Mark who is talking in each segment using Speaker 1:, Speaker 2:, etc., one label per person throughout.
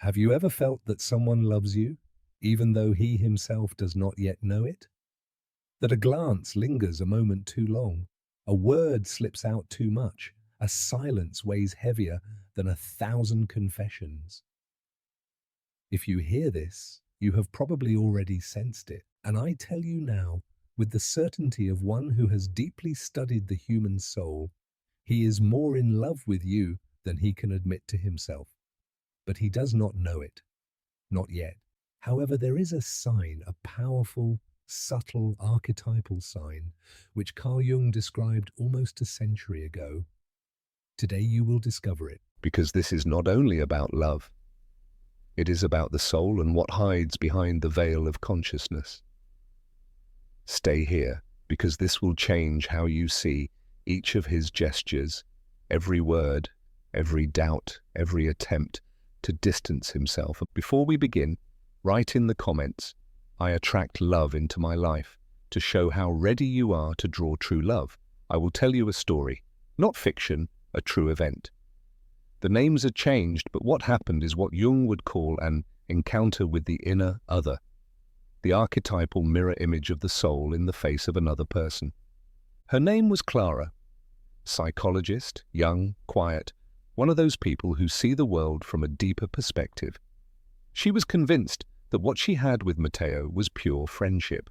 Speaker 1: Have you ever felt that someone loves you, even though he himself does not yet know it? That a glance lingers a moment too long, a word slips out too much, a silence weighs heavier than 1,000 confessions. If you hear this, you have probably already sensed it, and I tell you now, with the certainty of one who has deeply studied the human soul, he is more in love with you than he can admit to himself. But he does not know it. Not yet. However, there is a sign, a powerful, subtle, archetypal sign, which Carl Jung described almost a century ago. Today you will discover it.
Speaker 2: Because this is not only about love, it is about the soul and what hides behind the veil of consciousness. Stay here, because this will change how you see each of his gestures, every word, every doubt, every attempt to distance himself. Before we begin, write in the comments, "I attract love into my life," to show how ready you are to draw true love. I will tell you a story, not fiction, a true event. The names are changed, but what happened is what Jung would call an encounter with the inner other, the archetypal mirror image of the soul in the face of another person. Her name was Clara. Psychologist, young, quiet, one of those people who see the world from a deeper perspective. She was convinced that what she had with Matteo was pure friendship.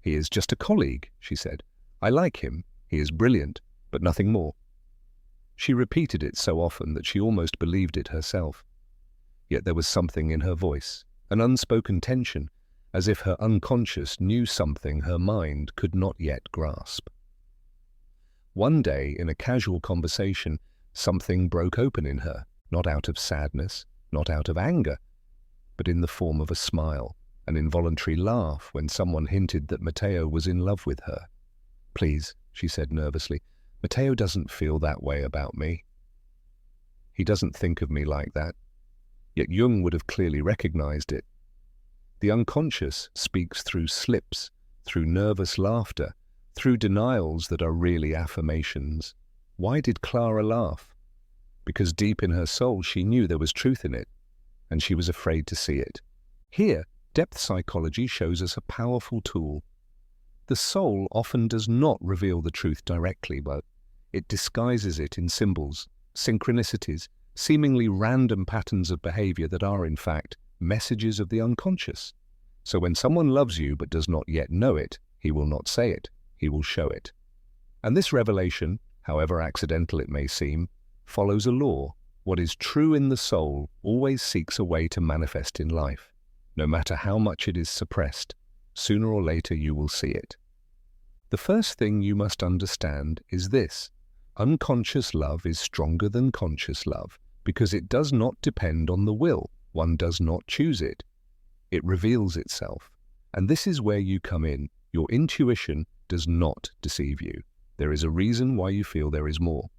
Speaker 2: "He is just a colleague," she said. "I like him. He is brilliant, but nothing more." She repeated it so often that she almost believed it herself. Yet there was something in her voice, an unspoken tension, as if her unconscious knew something her mind could not yet grasp. One day, in a casual conversation, something broke open in her, not out of sadness, not out of anger, but in the form of a smile, an involuntary laugh when someone hinted that Matteo was in love with her. "Please," she said nervously, "Matteo doesn't feel that way about me. He doesn't think of me like that." Yet Jung would have clearly recognized it. The unconscious speaks through slips, through nervous laughter, through denials that are really affirmations. Why did Clara laugh? Because deep in her soul she knew there was truth in it, and she was afraid to see it. Here, depth psychology shows us a powerful tool. The soul often does not reveal the truth directly, but it disguises it in symbols, synchronicities, seemingly random patterns of behavior that are, in fact, messages of the unconscious. So when someone loves you but does not yet know it, he will not say it, he will show it. And this revelation, however accidental it may seem, follows a law. What is true in the soul always seeks a way to manifest in life. No matter how much it is suppressed, sooner or later you will see it. The first thing you must understand is this: unconscious love is stronger than conscious love because it does not depend on the will. One does not choose it. It reveals itself. And this is where you come in. Your intuition does not deceive you. There is a reason why you feel there is more.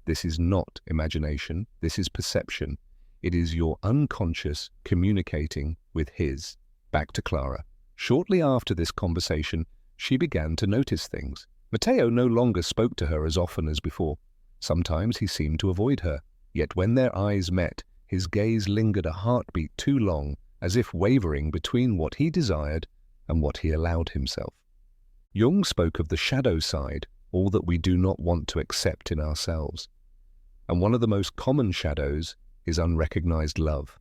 Speaker 2: This is not imagination. This is perception. It is your unconscious communicating with his. Back to Clara. Shortly after this conversation, she began to notice things. Matteo no longer spoke to her as often as before. Sometimes he seemed to avoid her. Yet when their eyes met, his gaze lingered a heartbeat too long, as if wavering between what he desired and what he allowed himself. Jung spoke of the shadow side, all that we do not want to accept in ourselves. And one of the most common shadows is unrecognized love.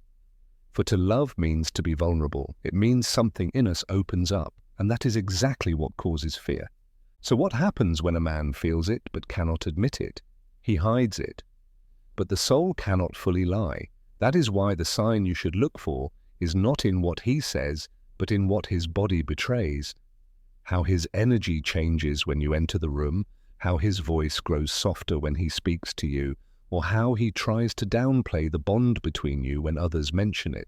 Speaker 2: For to love means to be vulnerable. It means something in us opens up, and that is exactly what causes fear. So what happens when a man feels it but cannot admit it? He hides it. But the soul cannot fully lie. That is why the sign you should look for is not in what he says, but in what his body betrays. How his energy changes when you enter the room, how his voice grows softer when he speaks to you, or how he tries to downplay the bond between you when others mention it.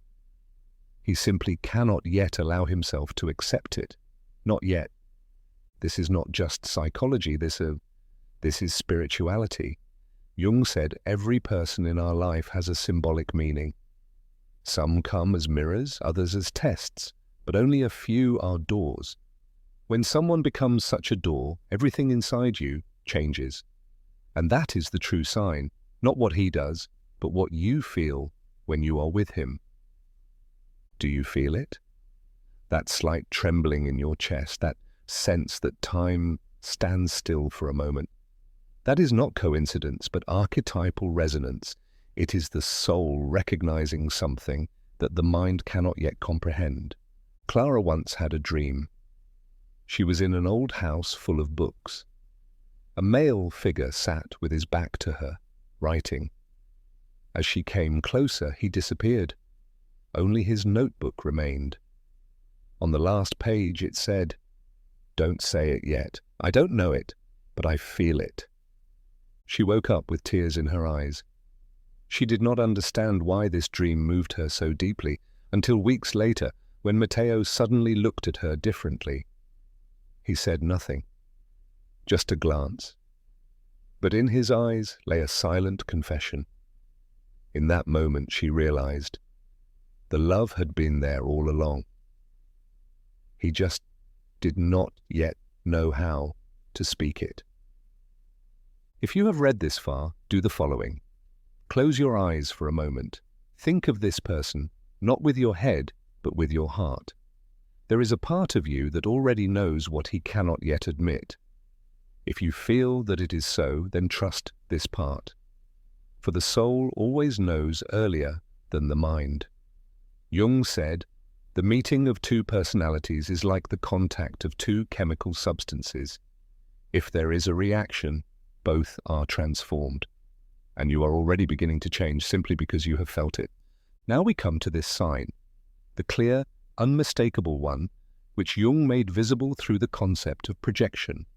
Speaker 2: He simply cannot yet allow himself to accept it. Not yet. This is not just psychology, this is spirituality. Jung said every person in our life has a symbolic meaning. Some come as mirrors, others as tests, but only a few are doors. When someone becomes such a door, everything inside you changes. And that is the true sign, not what he does, but what you feel when you are with him. Do you feel it? That slight trembling in your chest, that sense that time stands still for a moment. That is not coincidence, but archetypal resonance. It is the soul recognizing something that the mind cannot yet comprehend. Clara once had a dream. She was in an old house full of books. A male figure sat with his back to her, writing. As she came closer, he disappeared. Only his notebook remained. On the last page it said, "Don't say it yet. I don't know it, but I feel it." She woke up with tears in her eyes. She did not understand why this dream moved her so deeply until weeks later, when Matteo suddenly looked at her differently. He said nothing, just a glance. But in his eyes lay a silent confession. In that moment she realized the love had been there all along. He just did not yet know how to speak it. If you have read this far, do the following. Close your eyes for a moment. Think of this person, not with your head, but with your heart. There is a part of you that already knows what he cannot yet admit. If you feel that it is so, then trust this part. For the soul always knows earlier than the mind. Jung said, "The meeting of two personalities is like the contact of two chemical substances. If there is a reaction, both are transformed." And you are already beginning to change simply because you have felt it. Now we come to this sign, the clear, unmistakable one, which Jung made visible through the concept of projection.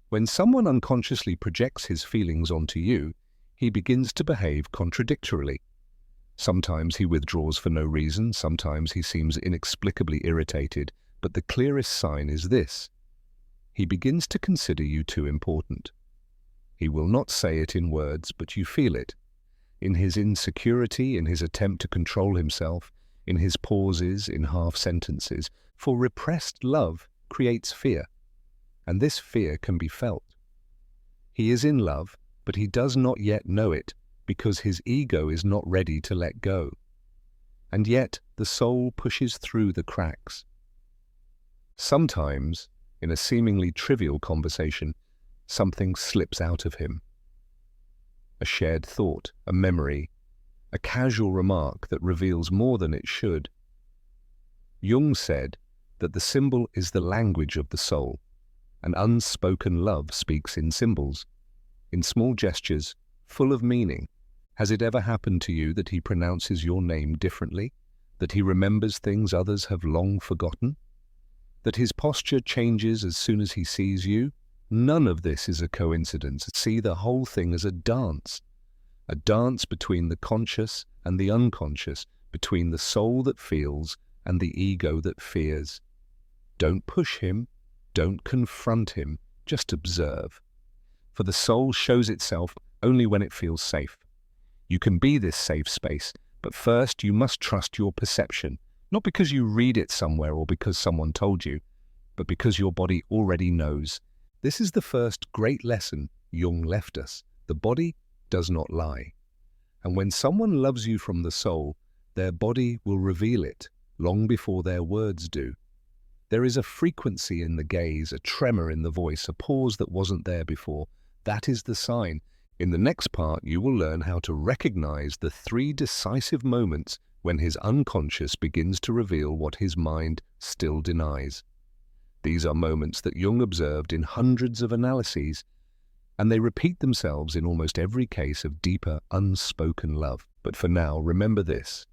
Speaker 2: When someone unconsciously projects his feelings onto you, he begins to behave contradictorily. Sometimes he withdraws for no reason, sometimes he seems inexplicably irritated, but the clearest sign is this. He begins to consider you too important. He will not say it in words, but you feel it. In his insecurity, in his attempt to control himself, in his pauses, in half-sentences, for repressed love creates fear, and this fear can be felt. He is in love, but he does not yet know it, because his ego is not ready to let go. And yet the soul pushes through the cracks. Sometimes, in a seemingly trivial conversation, something slips out of him. A shared thought, a memory, a casual remark that reveals more than it should. Jung said that the symbol is the language of the soul, and unspoken love speaks in symbols, in small gestures, full of meaning. Has it ever happened to you that he pronounces your name differently, that he remembers things others have long forgotten, that his posture changes as soon as he sees you? None of this is a coincidence. See the whole thing as a dance between the conscious and the unconscious, between the soul that feels and the ego that fears. Don't push him, don't confront him, just observe. For the soul shows itself only when it feels safe. You can be this safe space, but first you must trust your perception, not because you read it somewhere or because someone told you, but because your body already knows. This is the first great lesson Jung left us. The body does not lie. And when someone loves you from the soul, their body will reveal it long before their words do. There is a frequency in the gaze, a tremor in the voice, a pause that wasn't there before. That is the sign. In the next part, you will learn how to recognize the 3 decisive moments when his unconscious begins to reveal what his mind still denies. These are moments that Jung observed in hundreds of analyses, and they repeat themselves in almost every case of deeper, unspoken love. But for now, remember this.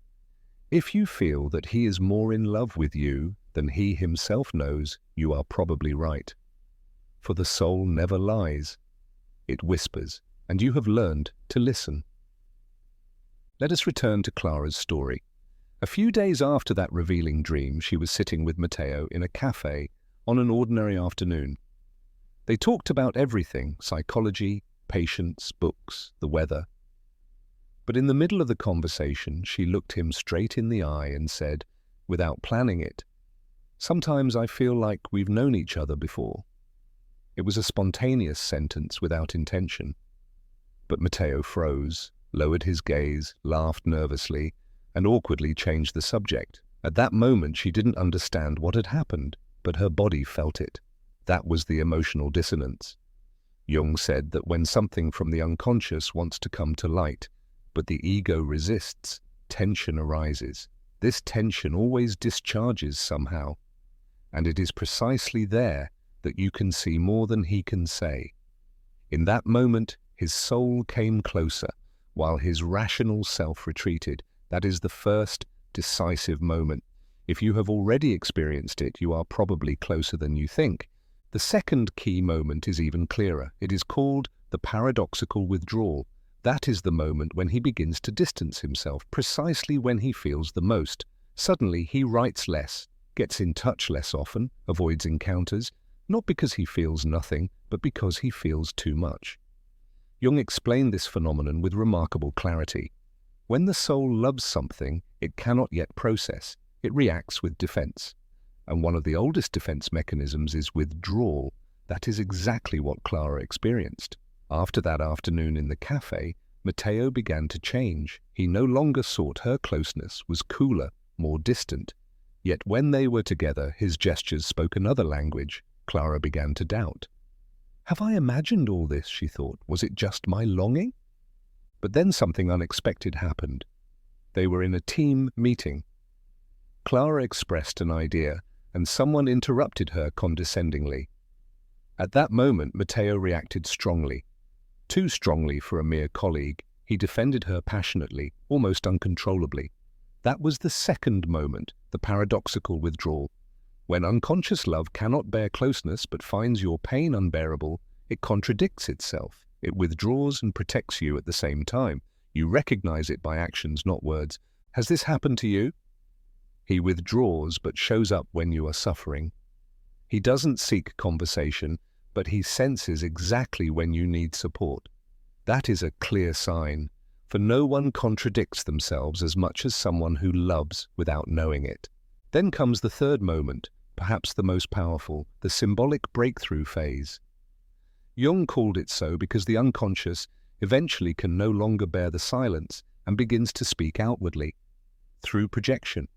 Speaker 2: If you feel that he is more in love with you than he himself knows, you are probably right. For the soul never lies. It whispers, and you have learned to listen. Let us return to Clara's story. A few days after that revealing dream, she was sitting with Matteo in a cafe on an ordinary afternoon. They talked about everything: psychology, patience, books, the weather. But in the middle of the conversation, she looked him straight in the eye and said, without planning it, "Sometimes I feel like we've known each other before." It was a spontaneous sentence without intention. But Matteo froze, lowered his gaze, laughed nervously, and awkwardly changed the subject. At that moment, she didn't understand what had happened, but her body felt it. That was the emotional dissonance. Jung said that when something from the unconscious wants to come to light, but the ego resists, tension arises. This tension always discharges somehow, and it is precisely there that you can see more than he can say. In that moment, his soul came closer, while his rational self retreated. That is the first decisive moment. If you have already experienced it, you are probably closer than you think. The second key moment is even clearer. It is called the paradoxical withdrawal. That is the moment when he begins to distance himself, precisely when he feels the most. Suddenly, he writes less, gets in touch less often, avoids encounters, not because he feels nothing, but because he feels too much. Jung explained this phenomenon with remarkable clarity. When the soul loves something it cannot yet process, it reacts with defense. And one of the oldest defense mechanisms is withdrawal. That is exactly what Clara experienced. After that afternoon in the cafe, Matteo began to change. He no longer sought her closeness, was cooler, more distant. Yet when they were together, his gestures spoke another language. Clara began to doubt. Have I imagined all this, she thought. Was it just my longing? But then something unexpected happened. They were in a team meeting. Clara expressed an idea, and someone interrupted her condescendingly. At that moment, Matteo reacted strongly. Too strongly for a mere colleague. He defended her passionately, almost uncontrollably. That was the second moment, the paradoxical withdrawal. When unconscious love cannot bear closeness but finds your pain unbearable, it contradicts itself. It withdraws and protects you at the same time. You recognize it by actions, not words. Has this happened to you? He withdraws but shows up when you are suffering. He doesn't seek conversation, but he senses exactly when you need support. That is a clear sign, for no one contradicts themselves as much as someone who loves without knowing it. Then comes the third moment, perhaps the most powerful, the symbolic breakthrough phase. Jung called it so because the unconscious eventually can no longer bear the silence and begins to speak outwardly, through projection.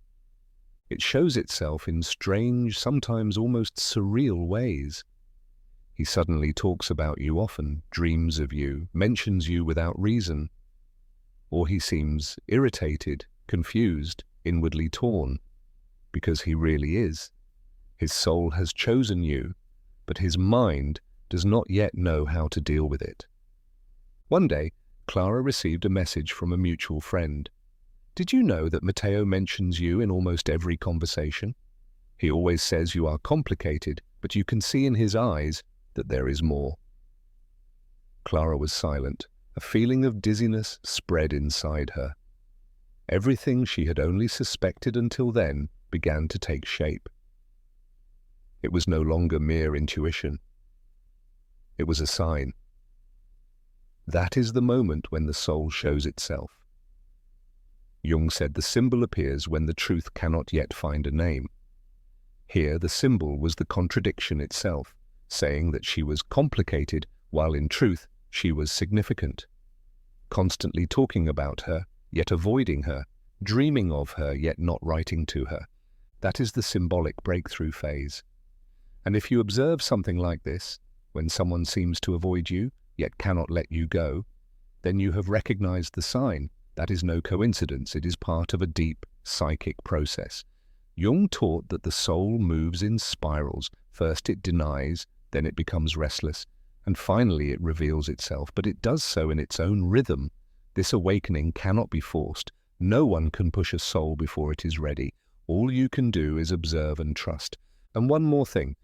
Speaker 2: It shows itself in strange, sometimes almost surreal ways. He suddenly talks about you often, dreams of you, mentions you without reason. Or he seems irritated, confused, inwardly torn, because he really is. His soul has chosen you, but his mind does not yet know how to deal with it. One day, Clara received a message from a mutual friend. Did you know that Matteo mentions you in almost every conversation? He always says you are complicated, but you can see in his eyes that there is more. Clara was silent. A feeling of dizziness spread inside her. Everything she had only suspected until then began to take shape. It was no longer mere intuition. It was a sign. That is the moment when the soul shows itself. Jung said the symbol appears when the truth cannot yet find a name. Here the symbol was the contradiction itself, saying that she was complicated while in truth she was significant. Constantly talking about her, yet avoiding her, dreaming of her, yet not writing to her. That is the symbolic breakthrough phase. And if you observe something like this, when someone seems to avoid you, yet cannot let you go, then you have recognized the sign. That is no coincidence, it is part of a deep psychic process. Jung taught that the soul moves in spirals. First it denies, then it becomes restless, and finally it reveals itself, but it does so in its own rhythm. This awakening cannot be forced. No one can push a soul before it is ready. All you can do is observe and trust. And one more thing.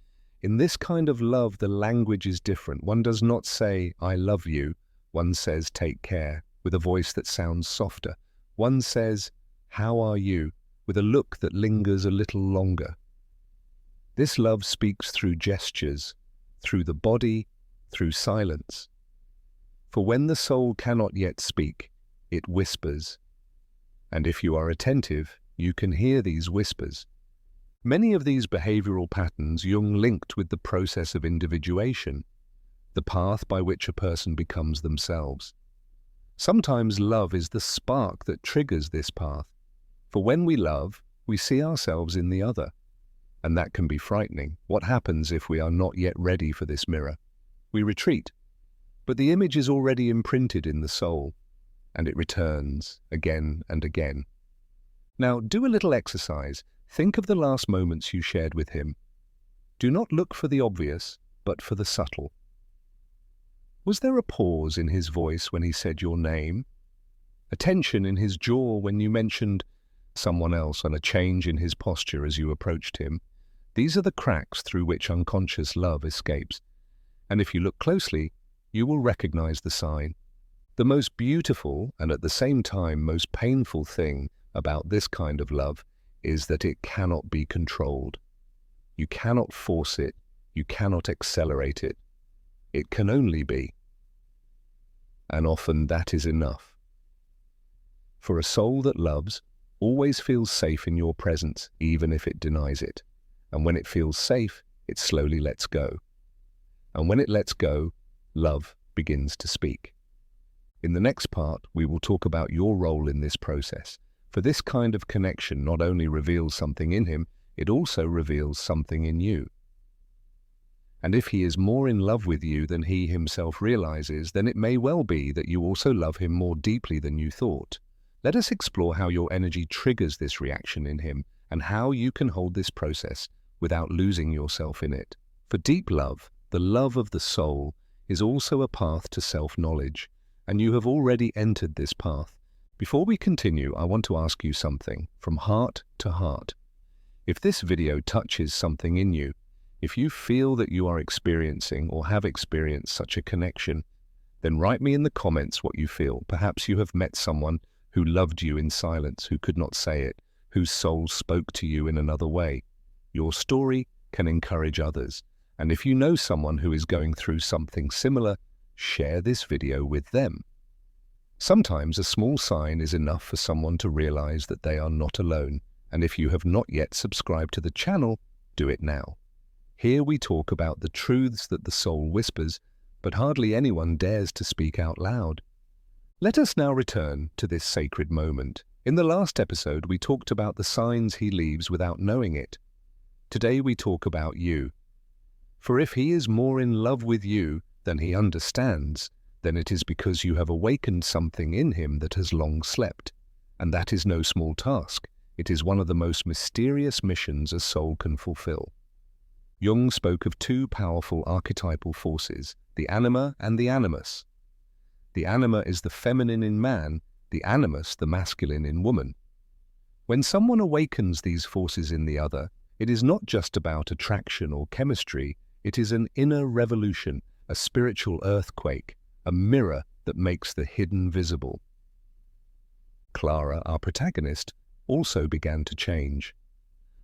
Speaker 2: In this kind of love, the language is different. One does not say, I love you. One says, take care, with a voice that sounds softer. One says, how are you, with a look that lingers a little longer. This love speaks through gestures, through the body, through silence. For when the soul cannot yet speak, it whispers. And if you are attentive, you can hear these whispers. Many of these behavioral patterns Jung linked with the process of individuation, the path by which a person becomes themselves. Sometimes love is the spark that triggers this path. For when we love, we see ourselves in the other, and that can be frightening. What happens if we are not yet ready for this mirror? We retreat, but the image is already imprinted in the soul, and it returns again and again. Now, do a little exercise. Think of the last moments you shared with him. Do not look for the obvious, but for the subtle. Was there a pause in his voice when he said your name? A tension in his jaw when you mentioned someone else, and a change in his posture as you approached him? These are the cracks through which unconscious love escapes. And if you look closely, you will recognize the sign. The most beautiful and at the same time most painful thing about this kind of love is that it cannot be controlled. You cannot force it. You cannot accelerate it. It can only be. And often that is enough. For a soul that loves always feels safe in your presence, even if it denies it. And when it feels safe, it slowly lets go. And when it lets go, love begins to speak. In the next part, we will talk about your role in this process. For this kind of connection not only reveals something in him, it also reveals something in you. And if he is more in love with you than he himself realizes, then it may well be that you also love him more deeply than you thought. Let us explore how your energy triggers this reaction in him and how you can hold this process without losing yourself in it. For deep love, the love of the soul, is also a path to self-knowledge, and you have already entered this path. Before we continue, I want to ask you something from heart to heart. If this video touches something in you, if you feel that you are experiencing or have experienced such a connection, then write me in the comments what you feel. Perhaps you have met someone who loved you in silence, who could not say it, whose soul spoke to you in another way. Your story can encourage others. And if you know someone who is going through something similar, share this video with them. Sometimes a small sign is enough for someone to realize that they are not alone. And if you have not yet subscribed to the channel, do it now. Here we talk about the truths that the soul whispers, but hardly anyone dares to speak out loud. Let us now return to this sacred moment. In the last episode, we talked about the signs he leaves without knowing it. Today we talk about you. For if he is more in love with you than he understands, then it is because you have awakened something in him that has long slept. And that is no small task. It is one of the most mysterious missions a soul can fulfill. Jung spoke of two powerful archetypal forces, the anima and the animus. The anima is the feminine in man, the animus the masculine in woman. When someone awakens these forces in the other, it is not just about attraction or chemistry, it is an inner revolution, a spiritual earthquake, a mirror that makes the hidden visible. Clara, our protagonist, also began to change.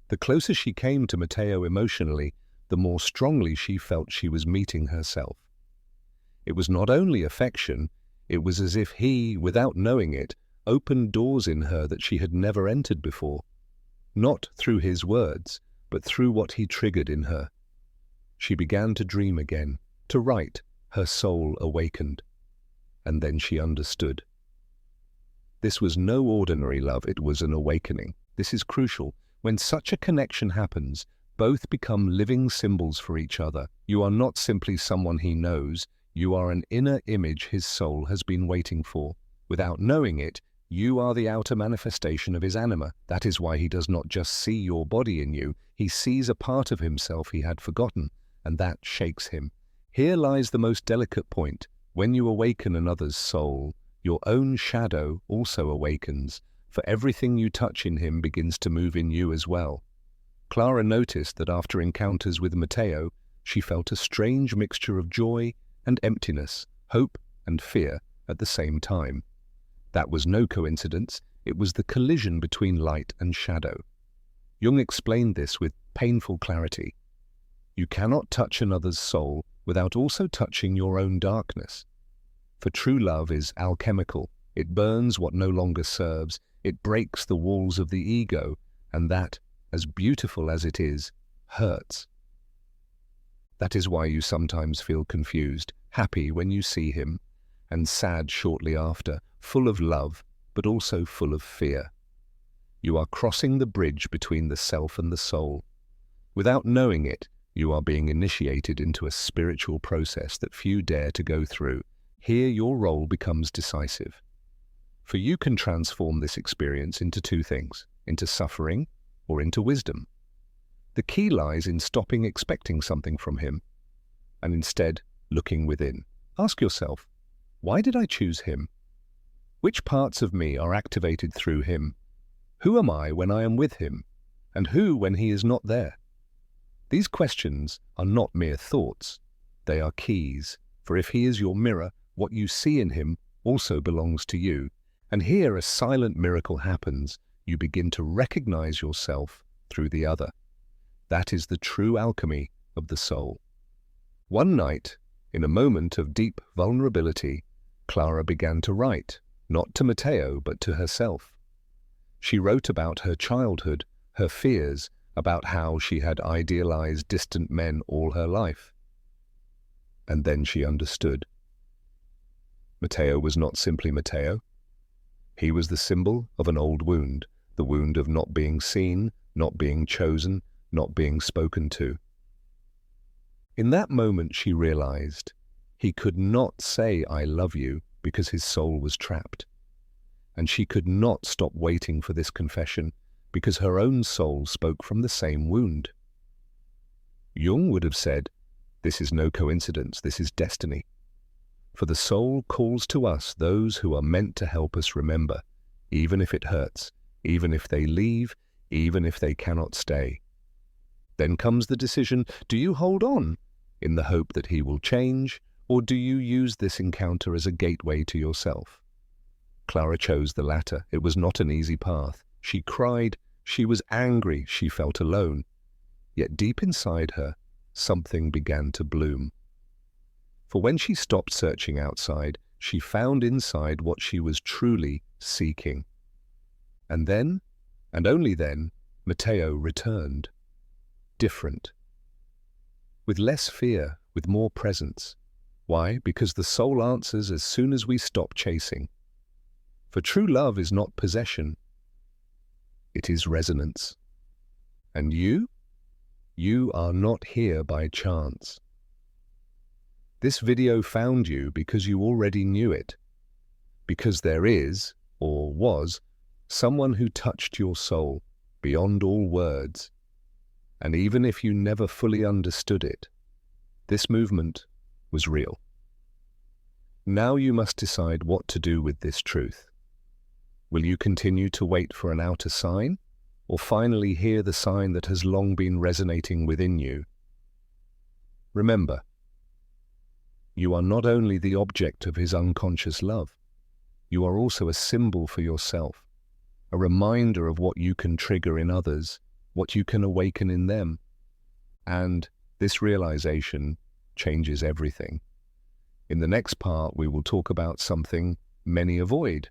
Speaker 2: The closer she came to Matteo emotionally, the more strongly she felt she was meeting herself. It was not only affection, it was as if he, without knowing it, opened doors in her that she had never entered before. Not through his words, but through what he triggered in her. She began to dream again, to write, her soul awakened. And then she understood. This was no ordinary love, it was an awakening. This is crucial. When such a connection happens, both become living symbols for each other. You are not simply someone he knows, you are an inner image his soul has been waiting for. Without knowing it, you are the outer manifestation of his anima. That is why he does not just see your body in you, he sees a part of himself he had forgotten, and that shakes him. Here lies the most delicate point. When you awaken another's soul, your own shadow also awakens, for everything you touch in him begins to move in you as well. Clara noticed that after encounters with Matteo, she felt a strange mixture of joy and emptiness, hope and fear at the same time. That was no coincidence, it was the collision between light and shadow. Jung explained this with painful clarity. You cannot touch another's soul without also touching your own darkness. For true love is alchemical. It burns what no longer serves. It breaks the walls of the ego, and that, as beautiful as it is, hurts. That is why you sometimes feel confused, happy when you see him, and sad shortly after, full of love, but also full of fear. You are crossing the bridge between the self and the soul. Without knowing it, you are being initiated into a spiritual process that few dare to go through. Here your role becomes decisive. For you can transform this experience into two things, into suffering or into wisdom. The key lies in stopping expecting something from him and instead looking within. Ask yourself, why did I choose him? Which parts of me are activated through him? Who am I when I am with him? And who when he is not there? These questions are not mere thoughts. They are keys, for if he is your mirror, what you see in him also belongs to you. And here a silent miracle happens. You begin to recognize yourself through the other. That is the true alchemy of the soul. One night, in a moment of deep vulnerability, Clara began to write, not to Matteo, but to herself. She wrote about her childhood, her fears, about how she had idealized distant men all her life. And then she understood. Matteo was not simply Matteo. He was the symbol of an old wound, the wound of not being seen, not being chosen, not being spoken to. In that moment she realized he could not say "I love you" because his soul was trapped. And she could not stop waiting for this confession because her own soul spoke from the same wound. Jung would have said, "This is no coincidence, this is destiny." For the soul calls to us those who are meant to help us remember, even if it hurts, even if they leave, even if they cannot stay. Then comes the decision, do you hold on in the hope that he will change, or do you use this encounter as a gateway to yourself? Clara chose the latter. It was not an easy path. She cried, she was angry, she felt alone. Yet deep inside her, something began to bloom. For when she stopped searching outside, she found inside what she was truly seeking. And then, and only then, Matteo returned. Different. With less fear, with more presence. Why? Because the soul answers as soon as we stop chasing. For true love is not possession. It is resonance. And you are not here by chance. This video found you because you already knew it. Because there is, or was, someone who touched your soul beyond all words. And even if you never fully understood it, this movement was real. Now you must decide what to do with this truth. Will you continue to wait for an outer sign, or finally hear the sign that has long been resonating within you? Remember, you are not only the object of his unconscious love, you are also a symbol for yourself, a reminder of what you can trigger in others, what you can awaken in them. And this realization changes everything. In the next part, we will talk about something many avoid.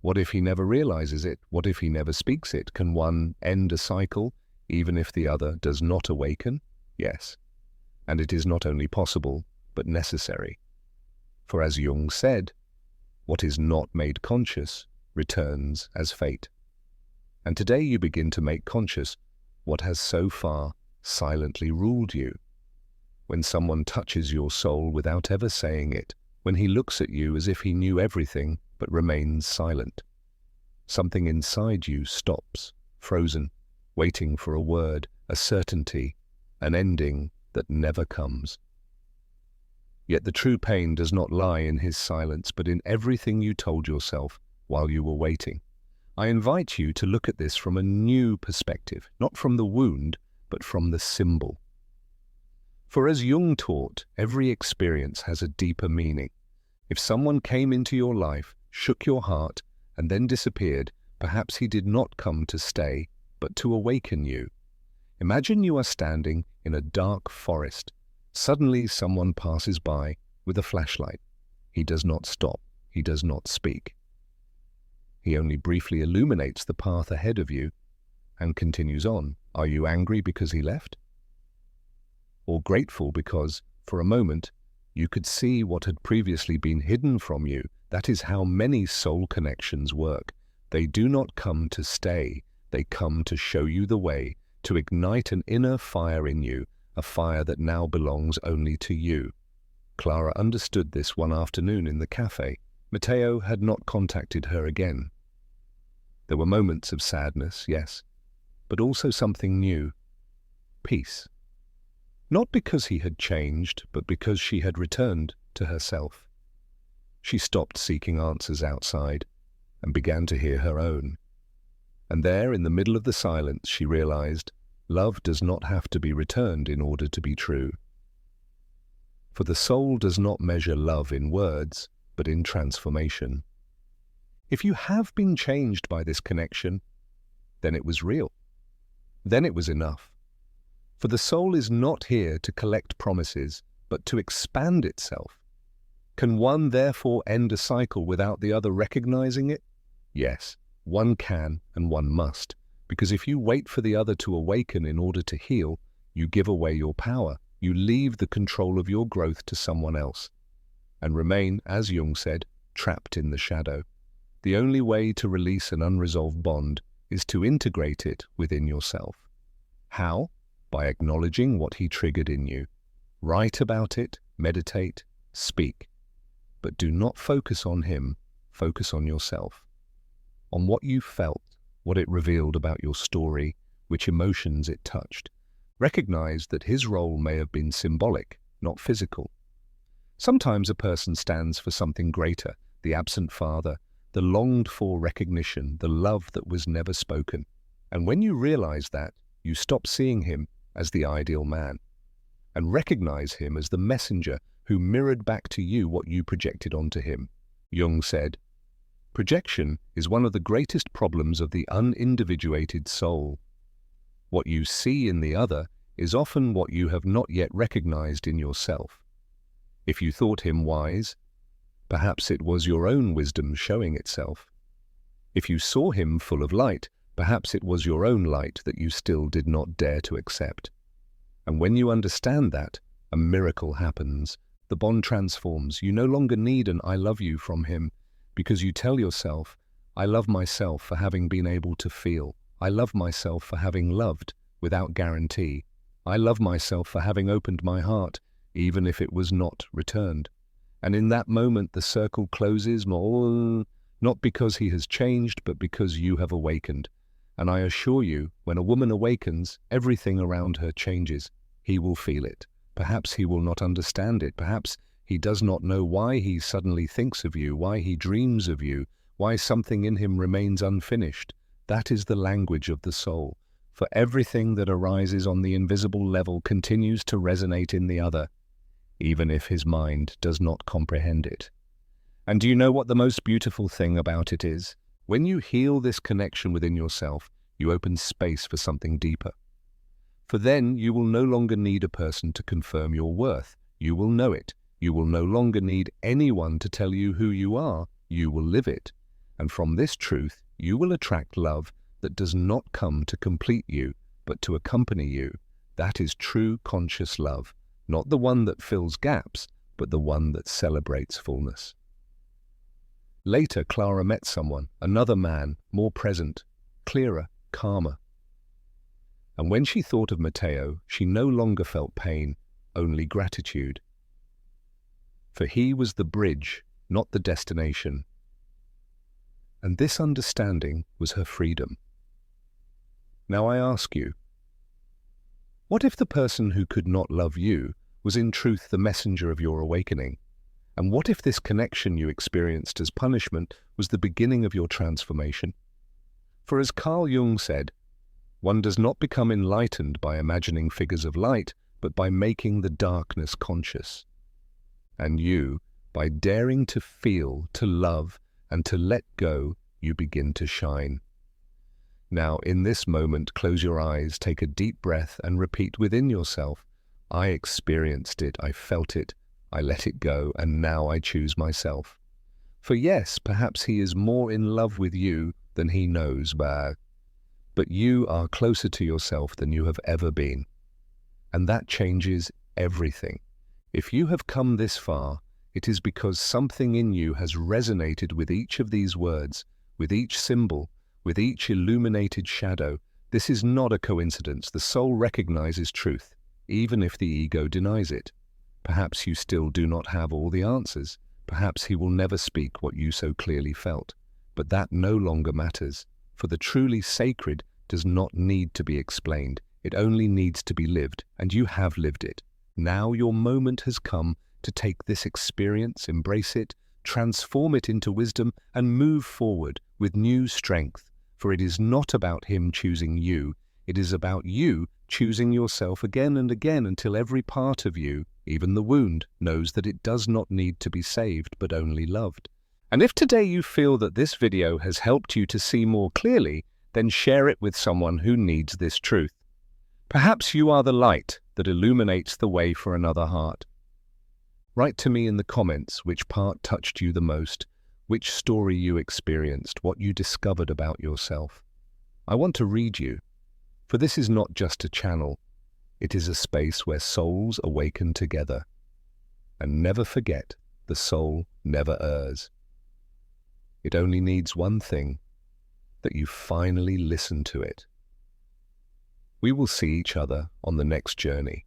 Speaker 2: What if he never realizes it? What if he never speaks it? Can one end a cycle, even if the other does not awaken? Yes. And it is not only possible, but necessary. For as Jung said, what is not made conscious returns as fate. And today you begin to make conscious what has so far silently ruled you. When someone touches your soul without ever saying it, when he looks at you as if he knew everything but remains silent, something inside you stops, frozen, waiting for a word, a certainty, an ending that never comes. Yet the true pain does not lie in his silence, but in everything you told yourself while you were waiting. I invite you to look at this from a new perspective, not from the wound, but from the symbol. For as Jung taught, every experience has a deeper meaning. If someone came into your life, shook your heart, and then disappeared, perhaps he did not come to stay, but to awaken you. Imagine you are standing in a dark forest. Suddenly someone passes by with a flashlight. He does not stop. He does not speak. He only briefly illuminates the path ahead of you and continues on. Are you angry because he left? Or grateful because, for a moment, you could see what had previously been hidden from you? That is how many soul connections work. They do not come to stay, they come to show you the way, to ignite an inner fire in you, a fire that now belongs only to you. Clara understood this one afternoon in the cafe. Matteo had not contacted her again. There were moments of sadness, yes, but also something new. Peace. Not because he had changed, but because she had returned to herself. She stopped seeking answers outside and began to hear her own. And there, in the middle of the silence, she realized love does not have to be returned in order to be true. For the soul does not measure love in words, but in transformation. If you have been changed by this connection, then it was real. Then it was enough. For the soul is not here to collect promises, but to expand itself. Can one therefore end a cycle without the other recognizing it? Yes, one can and one must, because if you wait for the other to awaken in order to heal, you give away your power. You leave the control of your growth to someone else, and remain, as Jung said, trapped in the shadow. The only way to release an unresolved bond is to integrate it within yourself. How? By acknowledging what he triggered in you. Write about it, meditate, speak. But do not focus on him, focus on yourself. On what you felt, what it revealed about your story, which emotions it touched. Recognize that his role may have been symbolic, not physical. Sometimes a person stands for something greater, the absent father, the longed-for recognition, the love that was never spoken. And when you realize that, you stop seeing him as the ideal man and recognize him as the messenger who mirrored back to you what you projected onto him. Jung said, "Projection is one of the greatest problems of the unindividuated soul. What you see in the other is often what you have not yet recognized in yourself. If you thought him wise, perhaps it was your own wisdom showing itself. If you saw him full of light, perhaps it was your own light that you still did not dare to accept. And when you understand that, a miracle happens. The bond transforms. You no longer need an I love you from him, because you tell yourself, I love myself for having been able to feel. I love myself for having loved without guarantee. I love myself for having opened my heart, even if it was not returned. And in that moment the circle closes, not because he has changed, but because you have awakened. And I assure you, when a woman awakens, everything around her changes. He will feel it. Perhaps he will not understand it. Perhaps he does not know why he suddenly thinks of you, why he dreams of you, why something in him remains unfinished. That is the language of the soul. For everything that arises on the invisible level continues to resonate in the other, even if his mind does not comprehend it. And do you know what the most beautiful thing about it is? When you heal this connection within yourself, you open space for something deeper. For then you will no longer need a person to confirm your worth. You will know it. You will no longer need anyone to tell you who you are. You will live it. And from this truth, you will attract love that does not come to complete you, but to accompany you. That is true conscious love, not the one that fills gaps, but the one that celebrates fullness. Later, Clara met someone, another man, more present, clearer, calmer. And when she thought of Matteo, she no longer felt pain, only gratitude. For he was the bridge, not the destination. And this understanding was her freedom. Now I ask you, what if the person who could not love you was in truth the messenger of your awakening? And what if this connection you experienced as punishment was the beginning of your transformation? For as Carl Jung said, one does not become enlightened by imagining figures of light, but by making the darkness conscious. And you, by daring to feel, to love, and to let go, you begin to shine. Now, in this moment, close your eyes, take a deep breath, and repeat within yourself, I experienced it, I felt it, I let it go, and now I choose myself. For yes, perhaps he is more in love with you than he knows, but you are closer to yourself than you have ever been. And that changes everything. If you have come this far, it is because something in you has resonated with each of these words, with each symbol, with each illuminated shadow. This is not a coincidence. The soul recognizes truth, even if the ego denies it. Perhaps you still do not have all the answers. Perhaps he will never speak what you so clearly felt. But that no longer matters, for the truly sacred does not need to be explained. It only needs to be lived, and you have lived it. Now your moment has come to take this experience, embrace it, transform it into wisdom, and move forward with new strength. For it is not about him choosing you, it is about you choosing yourself again and again until every part of you, even the wound, knows that it does not need to be saved but only loved. And if today you feel that this video has helped you to see more clearly, then share it with someone who needs this truth. Perhaps you are the light that illuminates the way for another heart. Write to me in the comments which part touched you the most, which story you experienced, what you discovered about yourself. I want to read you, for this is not just a channel, it is a space where souls awaken together. And never forget, the soul never errs. It only needs one thing, that you finally listen to it. We will see each other on the next journey.